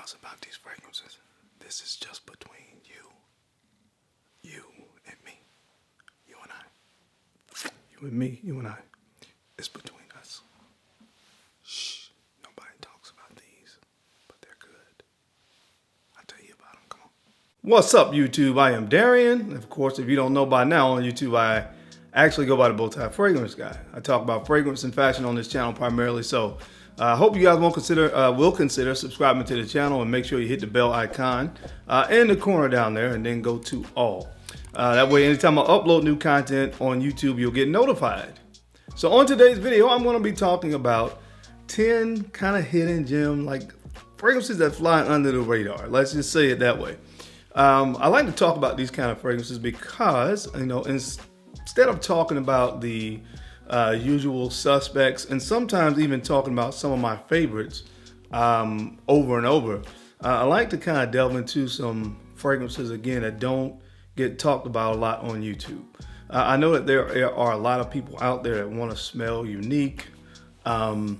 else about these fragrances. This is just between you and me, you and I. You and me, you and I. It's between us. Shh, nobody talks about these, but they're good. I'll tell you about them, come on. What's up, YouTube? I am Darian. Of course, if you don't know by now, on YouTube, I actually go by the Bowtie Fragrance Guy. I talk about fragrance and fashion on this channel primarily, so I hope you guys will consider subscribing to the channel and make sure you hit the bell icon in the corner down there and then go to all. That way, anytime I upload new content on YouTube, you'll get notified. So on today's video, I'm going to be talking about 10 kind of hidden gem, like fragrances that fly under the radar. Let's just say it that way. I like to talk about these kind of fragrances because, you know, instead of talking about the usual suspects and sometimes even talking about some of my favorites over and over, I like to kind of delve into some fragrances again that don't get talked about a lot on YouTube. I know that there are a lot of people out there that want to smell unique, find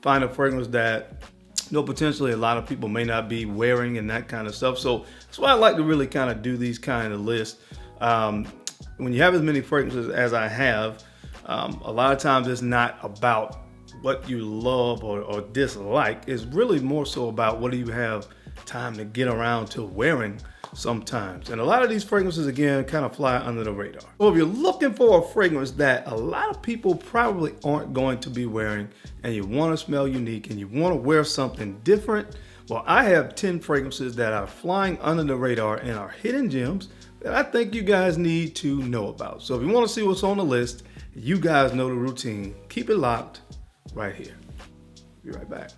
a fragrance that potentially a lot of people may not be wearing and that kind of stuff. So that's why I like to really kind of do these kind of lists. When you have as many fragrances as I have, a lot of times it's not about what you love or dislike. It's really more so about what do you have time to get around to wearing sometimes. And a lot of these fragrances, again, kind of fly under the radar. So if you're looking for a fragrance that a lot of people probably aren't going to be wearing and you want to smell unique and you want to wear something different, well, I have 10 fragrances that are flying under the radar and are hidden gems that I think you guys need to know about. So if you want to see what's on the list, you guys know the routine. Keep it locked right here. Be right back.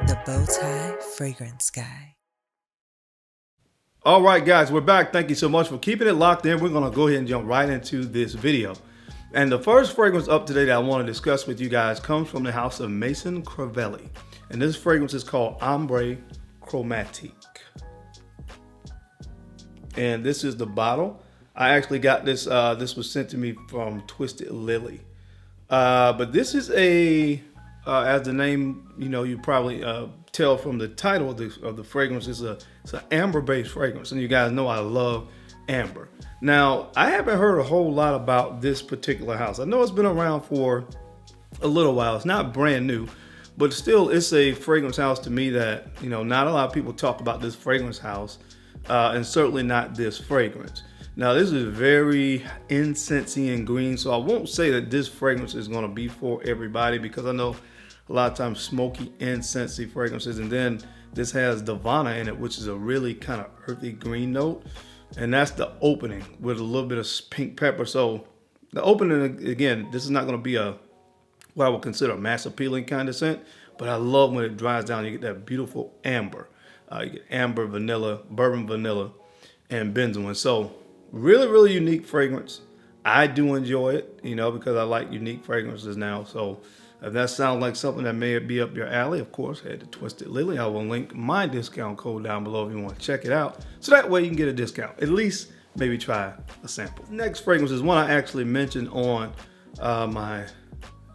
The Bowtie Fragrance Guy. All right, guys, we're back. Thank you so much for keeping it locked in. We're going to go ahead and jump right into this video. And the first fragrance up today that I want to discuss with you guys comes from the house of Maison Crivelli. And this fragrance is called Ombre Chromatic. And this is the bottle. I actually got this, this was sent to me from Twisted Lily. But this is a, as the name, you probably tell from the title of the fragrance, it's an amber-based fragrance. And you guys know I love amber. Now, I haven't heard a whole lot about this particular house. I know it's been around for a little while. It's not brand new, but still it's a fragrance house to me that, not a lot of people talk about this fragrance house, and certainly not this fragrance. Now, this is very incensey and green, so I won't say that this fragrance is going to be for everybody because I know a lot of times smoky, incensey fragrances, and then this has Divana in it, which is a really kind of earthy green note, and that's the opening with a little bit of pink pepper. So the opening, again, this is not going to be what I would consider a mass appealing kind of scent, but I love when it dries down, you get that beautiful amber. You get amber, vanilla, bourbon vanilla, and benzoin. So really, really unique fragrance. I do enjoy it, because I like unique fragrances now. So if that sounds like something that may be up your alley, of course, head to Twisted Lily. I will link my discount code down below if you want to check it out. So that way you can get a discount. At least maybe try a sample. Next fragrance is one I actually mentioned on my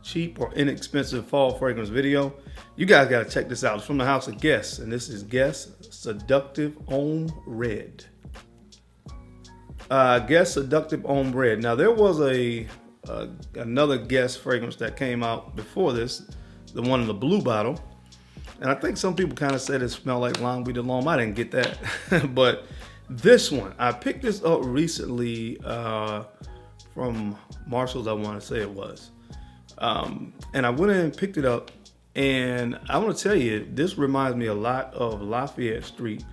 cheap or inexpensive fall fragrance video. You guys got to check this out. It's from the house of Guess, and this is Guess Seductive Homme Red. Guess Seductive Homme Red. Now, there was another Guess fragrance that came out before this, the one in the blue bottle, and I think some people kind of said it smelled like Langue de l'Homme. I didn't get that. But this one, I picked this up recently from Marshall's, I want to say it was, and I went in and picked it up, and I want to tell you, this reminds me a lot of Lafayette Street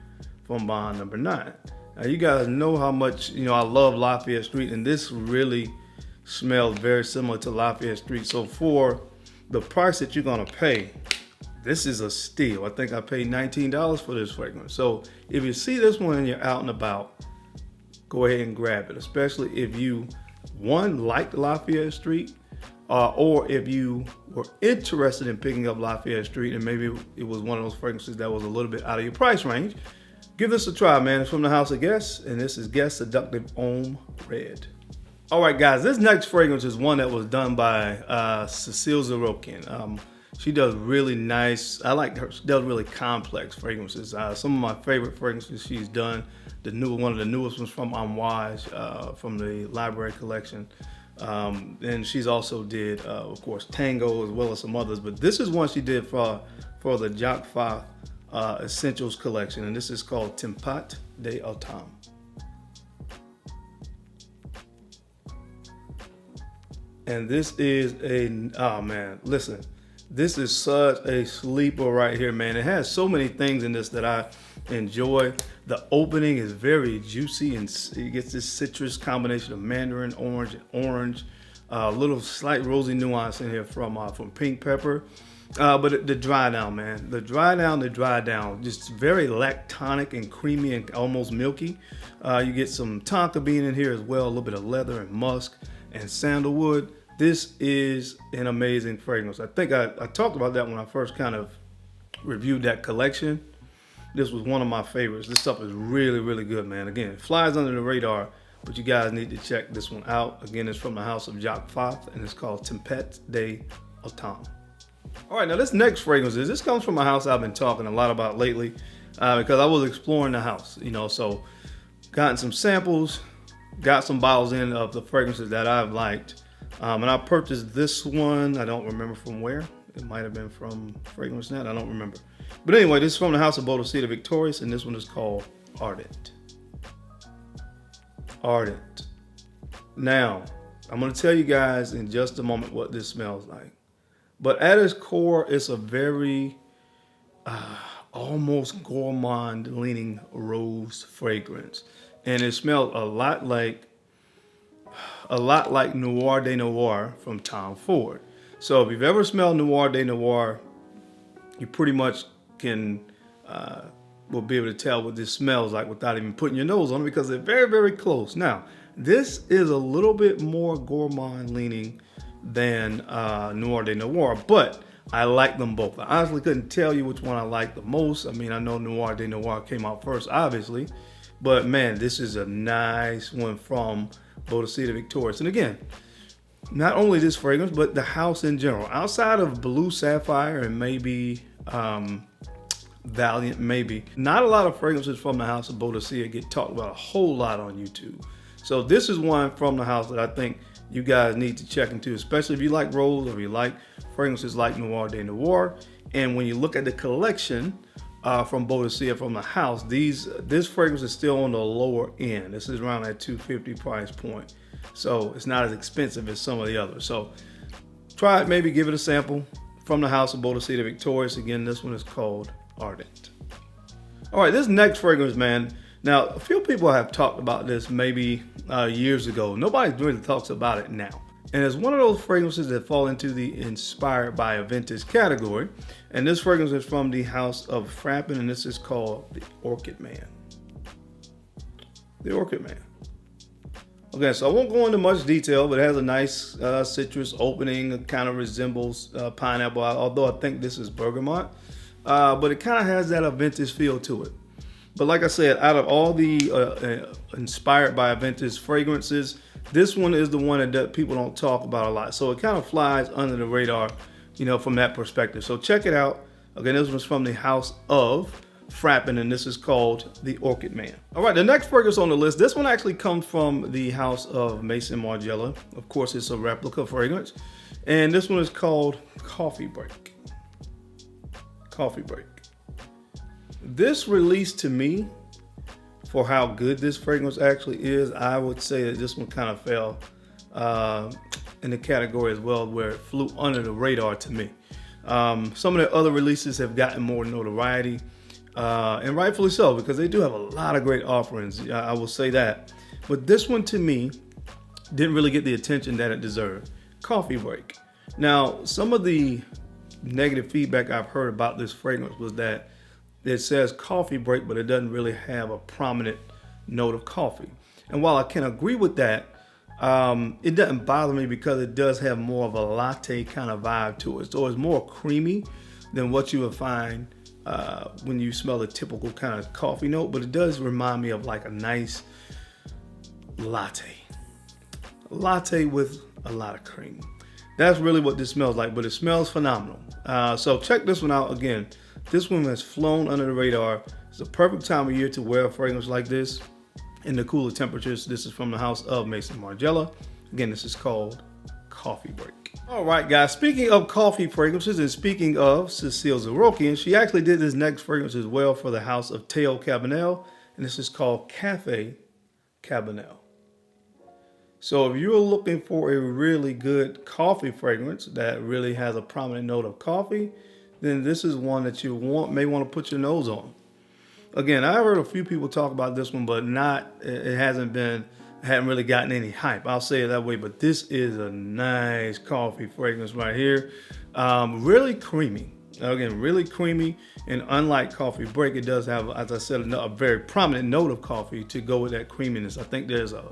from Bond Number 9. Now, you guys know how much I love Lafayette Street, and this really smells very similar to Lafayette Street. So for the price that you're gonna pay, this is a steal. I think I paid $19 for this fragrance. So if you see this one and you're out and about, go ahead and grab it, especially if you, one, liked Lafayette Street, or if you were interested in picking up Lafayette Street and maybe it was one of those fragrances that was a little bit out of your price range. Give this a try, man. It's from the House of Guess, and this is Guess Seductive Homme Red. All right, guys, this next fragrance is one that was done by Cecile Zarokian. She does really nice, I like her, she does really complex fragrances. Some of my favorite fragrances she's done, one of the newest ones from Amouage, from the library collection. And she's also did, of course, Tango as well as some others. But this is one she did for the Jacques Fath Essentials collection, and this is called Tempat de Autumn. And this is oh man, listen, this is such a sleeper right here, man. It has so many things in this that I enjoy. The opening is very juicy and it gets this citrus combination of mandarin, orange, a little slight rosy nuance in here from pink pepper. But the dry down, man, the dry down, just very lactonic and creamy and almost milky. You get some tonka bean in here as well, a little bit of leather and musk and sandalwood. This is an amazing fragrance. I think I talked about that when I first kind of reviewed that collection. This was one of my favorites. This stuff is really, really good, man. Again, it flies under the radar, but you guys need to check this one out. Again, it's from the house of Jacques Fath, and it's called Tempat de Autumn. All right, now this next fragrance this comes from a house I've been talking a lot about lately because I was exploring the house, so gotten some samples, got some bottles in of the fragrances that I've liked. And I purchased this one. I don't remember from where. It might have been from Fragrance Net. I don't remember. But anyway, this is from the house of Bodicea Victorious, and this one is called Ardent. Ardent. Now, I'm going to tell you guys in just a moment what this smells like. But at its core, it's a very almost gourmand-leaning rose fragrance. And it smells a lot like Noir de Noir from Tom Ford. So if you've ever smelled Noir de Noir, you pretty much will be able to tell what this smells like without even putting your nose on it because they're very, very close. Now, this is a little bit more gourmand leaning than Noir de Noir, but I like them both. I honestly couldn't tell you which one I like the most. I mean, I know Noir de Noir came out first, obviously, but man, this is a nice one from Bodicea Victorious. And again, not only this fragrance, but the house in general. Outside of Blue Sapphire and maybe Valiant, maybe, not a lot of fragrances from the house of Bodicea get talked about a whole lot on YouTube. So this is one from the house that I think you guys need to check into, especially if you like rose or if you like fragrances like Noir de Noir. And when you look at the collection from Bodicea from the house, this fragrance is still on the lower end. This is around that $250 price point. So it's not as expensive as some of the others. So try it, maybe give it a sample from the house of Bodicea Victorious. Again, this one is called Ardent. All right, this next fragrance, man. Now, a few people have talked about this maybe years ago. Nobody really talks about it now. And it's one of those fragrances that fall into the inspired by a vintage category. And this fragrance is from the house of Frappin, and this is called the Orchid Man. The Orchid Man. Okay, so I won't go into much detail, but it has a nice citrus opening. It kind of resembles pineapple, although I think this is bergamot. But it kind of has that vintage feel to it. But like I said, out of all the inspired by vintage fragrances, this one is the one that people don't talk about a lot. So it kind of flies under the radar, from that perspective. So check it out. Again, this one's from the house of Frappin, and this is called the Orchid Man. All right, the next fragrance on the list, this one actually comes from the house of Maison Margiela. Of course, it's a replica fragrance. And this one is called Coffee Break. Coffee Break. This release, to me, for how good this fragrance actually is, I would say that this one kind of fell in the category as well, where it flew under the radar to me. Some of the other releases have gotten more notoriety, and rightfully so, because they do have a lot of great offerings. I will say that. But this one, to me, didn't really get the attention that it deserved. Coffee Break. Now, some of the negative feedback I've heard about this fragrance was that it says coffee break, but it doesn't really have a prominent note of coffee. And while I can agree with that, it doesn't bother me because it does have more of a latte kind of vibe to it. So it's more creamy than what you would find when you smell the typical kind of coffee note, but it does remind me of like a nice latte. A latte with a lot of cream. That's really what this smells like, but it smells phenomenal. So check this one out again. This one has flown under the radar. It's the perfect time of year to wear a fragrance like this in the cooler temperatures. This is from the house of Maison Margiela. Again, this is called Coffee Break. All right, guys, speaking of coffee fragrances and speaking of Cecile Zarokian, she actually did this next fragrance as well for the house of Théo Cabanelle, and this is called Cafe Cabanelle. So if you're looking for a really good coffee fragrance that really has a prominent note of coffee, then this is one that you may want to put your nose on. Again, I heard a few people talk about this one, but it hadn't really gotten any hype. I'll say it that way, but this is a nice coffee fragrance right here. Really creamy. Again, really creamy, and unlike Coffee Break, it does have, as I said, a very prominent note of coffee to go with that creaminess. I think there's a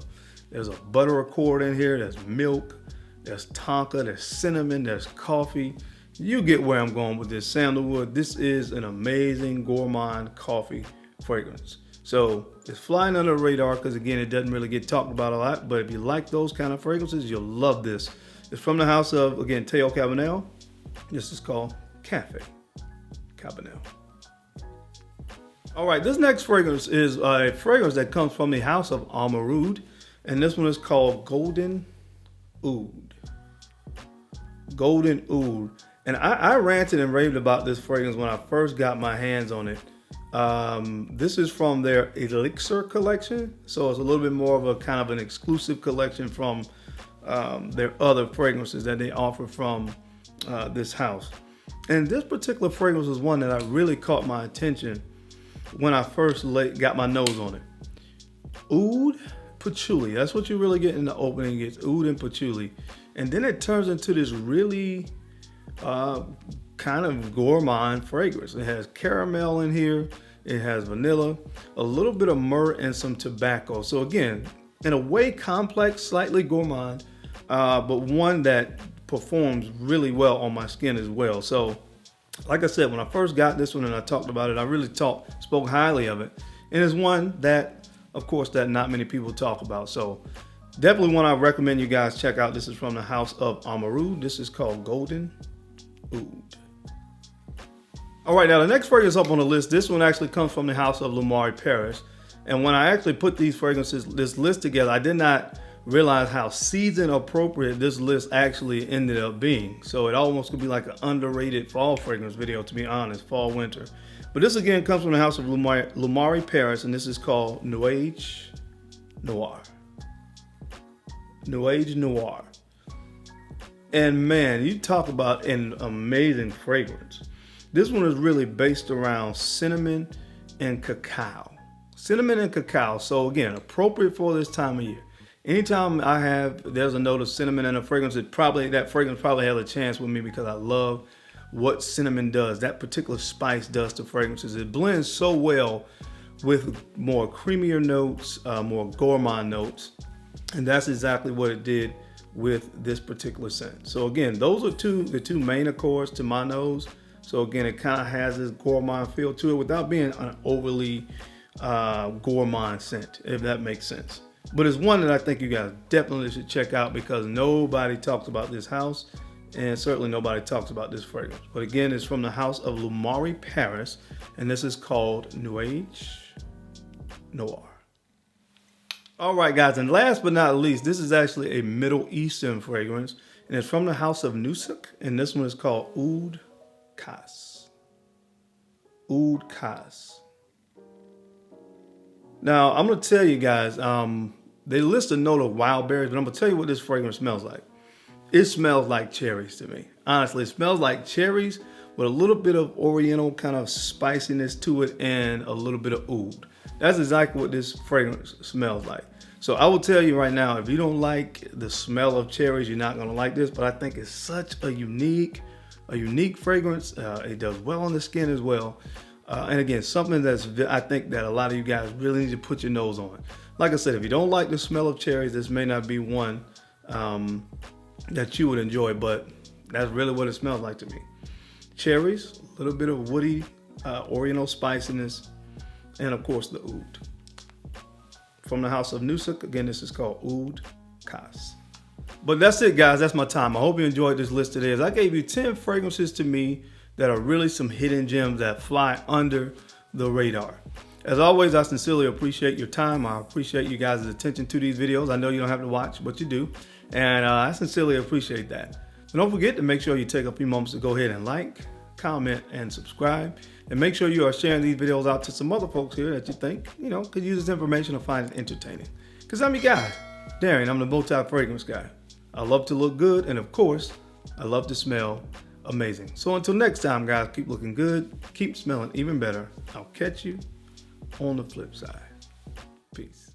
butter accord in here, there's milk, there's tonka, there's cinnamon, there's coffee. You get where I'm going with this sandalwood. This is an amazing gourmand coffee fragrance. So it's flying under the radar because, again, it doesn't really get talked about a lot. But if you like those kind of fragrances, you'll love this. It's from the house of, again, Théo Cabanelle. This is called Cafe Cabanelle. All right, this next fragrance is a fragrance that comes from the house of Oud. And this one is called Golden Oud. Golden Oud. And I ranted and raved about this fragrance when I first got my hands on it. This is from their Elixir collection. So it's a little bit more of a kind of an exclusive collection from their other fragrances that they offer from this house. And this particular fragrance was one that I really caught my attention when I first got my nose on it. Oud Patchouli. That's what you really get in the opening. It's oud and patchouli. And then it turns into this really kind of gourmand fragrance. It has caramel in here. It has vanilla, a little bit of myrrh, and some tobacco. So again, in a way complex, slightly gourmand, but one that performs really well on my skin as well. So like I said, when I first got this one and I talked about it, I really spoke highly of it. And it's one that, of course, that not many people talk about. So definitely one I recommend you guys check out. This is from the house of Oud. This is called Golden Oud. All right, now the next fragrance up on the list, this one actually comes from the house of Lumari Paris. And when I actually put these fragrances, this list together, I did not realize how season appropriate this list actually ended up being. So it almost could be like an underrated fall fragrance video, to be honest, fall, winter. But this again comes from the house of Lumari Paris, and this is called Age Noir. Age Noir. And man, you talk about an amazing fragrance. This one is really based around cinnamon and cacao. Cinnamon and cacao. So again, appropriate for this time of year. Anytime there's a note of cinnamon in a fragrance, that fragrance probably has a chance with me because I love what cinnamon does. That particular spice does to fragrances. It blends so well with more creamier notes, more gourmand notes. And that's exactly what it did with this particular scent. So again, those are the two main accords to my nose. So again, it kind of has this gourmand feel to it without being an overly gourmand scent, if that makes sense. But it's one that I think you guys definitely should check out because nobody talks about this house and certainly nobody talks about this fragrance. But again, it's from the house of Lumari Paris, and this is called Age Noir. All right, guys, and last but not least, this is actually a Middle Eastern fragrance, and it's from the house of Nusuk, and this one is called Ood Cass. Ood Cass. Now, I'm going to tell you guys, they list a note of wild berries, but I'm going to tell you what this fragrance smells like. It smells like cherries to me. Honestly, it smells like cherries with a little bit of oriental kind of spiciness to it and a little bit of oud. That's exactly what this fragrance smells like. So I will tell you right now, if you don't like the smell of cherries, you're not going to like this, but I think it's such a unique fragrance. It does well on the skin as well. And again, something I think that a lot of you guys really need to put your nose on. like I said, if you don't like the smell of cherries, this may not be one that you would enjoy, but that's really what it smells like to me. Cherries, a little bit of woody, oriental spiciness, and of course the oud. From the house of Nusuk, again, this is called Ood Cass. But that's it, guys. That's my time. I hope you enjoyed this list today. As I gave you 10 fragrances to me that are really some hidden gems that fly under the radar. As always, I sincerely appreciate your time. I appreciate you guys' attention to these videos. I know you don't have to watch, but you do. And I sincerely appreciate that. So don't forget to make sure you take a few moments to go ahead and like, comment, and subscribe. And make sure you are sharing these videos out to some other folks here that you think, could use this information or find it entertaining. Because I'm your guy, Darren. I'm the bow-tie fragrance guy. I love to look good, and of course, I love to smell amazing. So until next time, guys, keep looking good, keep smelling even better. I'll catch you on the flip side. Peace.